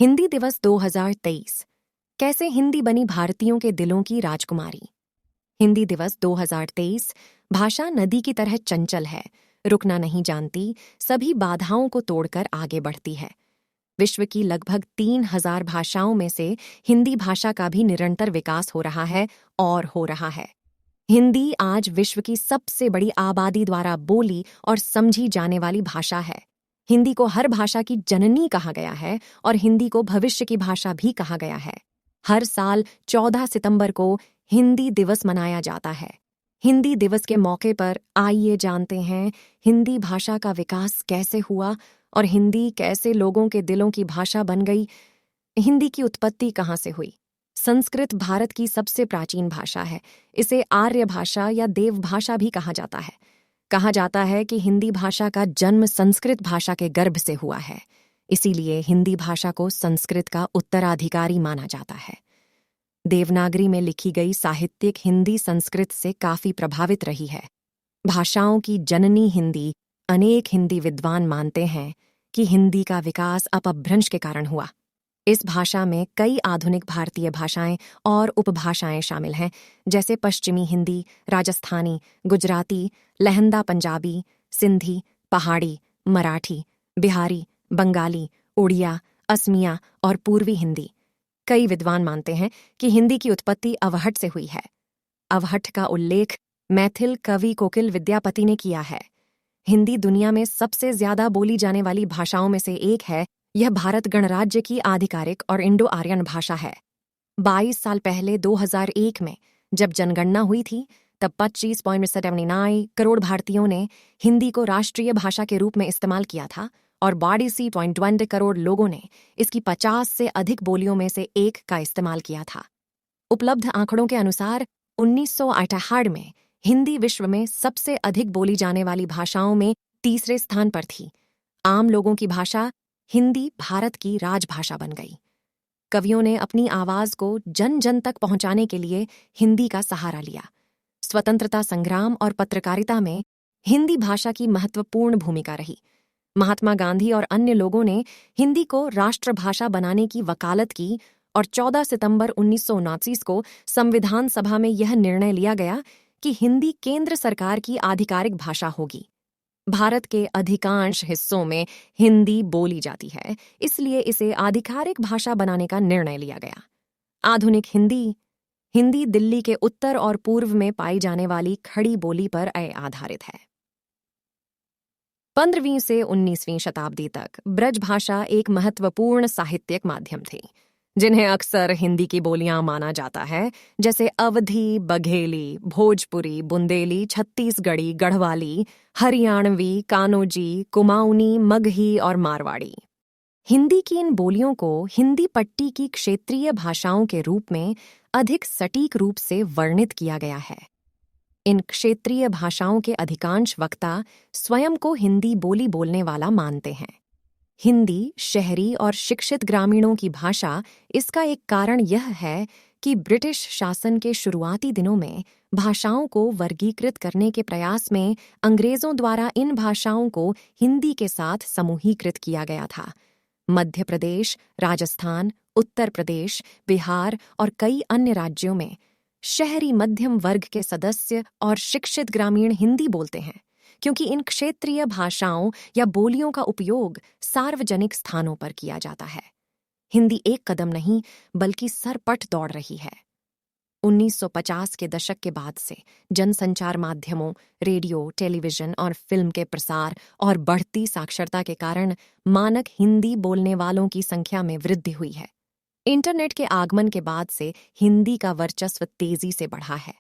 हिंदी दिवस 2023 कैसे हिंदी बनी भारतीयों के दिलों की राजकुमारी। हिंदी दिवस 2023 भाषा नदी की तरह चंचल है, रुकना नहीं जानती, सभी बाधाओं को तोड़कर आगे बढ़ती है। विश्व की लगभग 3000 भाषाओं में से हिंदी भाषा का भी निरंतर विकास हो रहा है और हो रहा है। हिंदी आज विश्व की सबसे बड़ी आबादी द्वारा बोली और समझी जाने वाली भाषा है। हिंदी को हर भाषा की जननी कहा गया है और हिंदी को भविष्य की भाषा भी कहा गया है। हर साल 14 सितंबर को हिंदी दिवस मनाया जाता है। हिंदी दिवस के मौके पर आइए जानते हैं हिंदी भाषा का विकास कैसे हुआ और हिंदी कैसे लोगों के दिलों की भाषा बन गई। हिंदी की उत्पत्ति कहाँ से हुई? संस्कृत भारत की सबसे प्राचीन भाषा है। इसे आर्य भाषा या देव भाषा भी कहा जाता है। कहा जाता है कि हिंदी भाषा का जन्म संस्कृत भाषा के गर्भ से हुआ है। इसीलिए हिंदी भाषा को संस्कृत का उत्तराधिकारी माना जाता है। देवनागरी में लिखी गई साहित्यिक हिंदी संस्कृत से काफी प्रभावित रही है। भाषाओं की जननी हिंदी, अनेक हिंदी विद्वान मानते हैं कि हिंदी का विकास अपभ्रंश के कारण हुआ। इस भाषा में कई आधुनिक भारतीय भाषाएं और उपभाषाएं शामिल हैं, जैसे पश्चिमी हिंदी, राजस्थानी, गुजराती, लहंदा पंजाबी, सिंधी, पहाड़ी, मराठी, बिहारी, बंगाली, उड़िया, असमिया और पूर्वी हिंदी। कई विद्वान मानते हैं कि हिंदी की उत्पत्ति अवहट से हुई है। अवहट का उल्लेख मैथिल कवि कोकिल विद्यापति ने किया है। हिंदी दुनिया में सबसे ज्यादा बोली जाने वाली भाषाओं में से एक है। यह भारत गणराज्य की आधिकारिक और इंडो आर्यन भाषा है। 22 साल पहले 2001 में जब जनगणना हुई थी, तब 25.79 करोड़ भारतीयों ने हिंदी को राष्ट्रीय भाषा के रूप में इस्तेमाल किया था और 42.20 करोड़ लोगों ने इसकी 50 से अधिक बोलियों में से एक का इस्तेमाल किया था। उपलब्ध आंकड़ों के अनुसार 1968 में हिंदी विश्व में सबसे अधिक बोली जाने वाली भाषाओं में तीसरे स्थान पर थी। आम लोगों की भाषा हिंदी भारत की राजभाषा बन गई। कवियों ने अपनी आवाज को जन जन तक पहुंचाने के लिए हिंदी का सहारा लिया। स्वतंत्रता संग्राम और पत्रकारिता में हिंदी भाषा की महत्वपूर्ण भूमिका रही। महात्मा गांधी और अन्य लोगों ने हिंदी को राष्ट्रभाषा बनाने की वकालत की और 14 सितंबर 1979 को संविधान सभा में यह निर्णय लिया गया कि हिंदी केंद्र सरकार की आधिकारिक भाषा होगी। भारत के अधिकांश हिस्सों में हिंदी बोली जाती है, इसलिए इसे आधिकारिक भाषा बनाने का निर्णय लिया गया। आधुनिक हिंदी दिल्ली के उत्तर और पूर्व में पाई जाने वाली खड़ी बोली पर आधारित है। 15वीं से 19वीं शताब्दी तक ब्रज भाषा एक महत्वपूर्ण साहित्यिक माध्यम थी, जिन्हें अक्सर हिंदी की बोलियां माना जाता है, जैसे अवधी, बघेली, भोजपुरी, बुंदेली, छत्तीसगढ़ी, गढ़वाली, हरियाणवी, कानोजी, कुमाऊनी, मगही और मारवाड़ी। हिंदी की इन बोलियों को हिंदी पट्टी की क्षेत्रीय भाषाओं के रूप में अधिक सटीक रूप से वर्णित किया गया है। इन क्षेत्रीय भाषाओं के अधिकांश वक्ता स्वयं को हिंदी बोली बोलने वाला मानते हैं। हिंदी शहरी और शिक्षित ग्रामीणों की भाषा। इसका एक कारण यह है कि ब्रिटिश शासन के शुरुआती दिनों में भाषाओं को वर्गीकृत करने के प्रयास में अंग्रेजों द्वारा इन भाषाओं को हिंदी के साथ समूहीकृत किया गया था। मध्य प्रदेश, राजस्थान, उत्तर प्रदेश, बिहार और कई अन्य राज्यों में शहरी मध्यम वर्ग के सदस्य और शिक्षित ग्रामीण हिंदी बोलते हैं, क्योंकि इन क्षेत्रीय भाषाओं या बोलियों का उपयोग सार्वजनिक स्थानों पर किया जाता है। हिंदी एक कदम नहीं बल्कि सरपट दौड़ रही है। 1950 के दशक के बाद से जनसंचार माध्यमों, रेडियो, टेलीविजन और फिल्म के प्रसार और बढ़ती साक्षरता के कारण मानक हिंदी बोलने वालों की संख्या में वृद्धि हुई है। इंटरनेट के आगमन के बाद से हिंदी का वर्चस्व तेजी से बढ़ा है।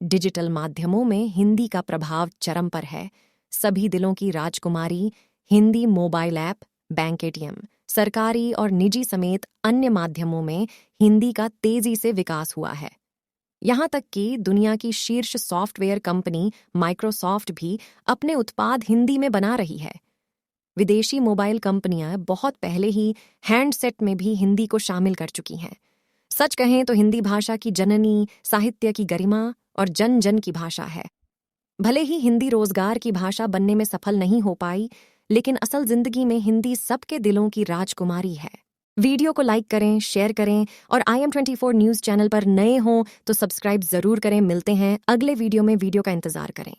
डिजिटल माध्यमों में हिंदी का प्रभाव चरम पर है। सभी दिलों की राजकुमारी Hindi mobile app, bank ATM, सरकारी और निजी समेत अन्य माध्यमों में हिंदी का तेजी से विकास हुआ है। यहाँ तक कि दुनिया की शीर्ष सॉफ्टवेयर कंपनी माइक्रोसॉफ्ट भी अपने उत्पाद हिंदी में बना रही है। विदेशी मोबाइल कंपनियां बहुत पहले ही हैंडसेट में भी हिंदी को शामिल कर चुकी हैं। सच कहें तो हिंदी भाषा की जननी, साहित्य की गरिमा और जन जन की भाषा है। भले ही हिंदी रोजगार की भाषा बनने में सफल नहीं हो पाई, लेकिन असल जिंदगी में हिंदी सबके दिलों की राजकुमारी है। वीडियो को लाइक करें, शेयर करें और IM24 न्यूज़ चैनल पर नए हों तो सब्सक्राइब जरूर करें। मिलते हैं अगले वीडियो में। वीडियो का इंतजार करें।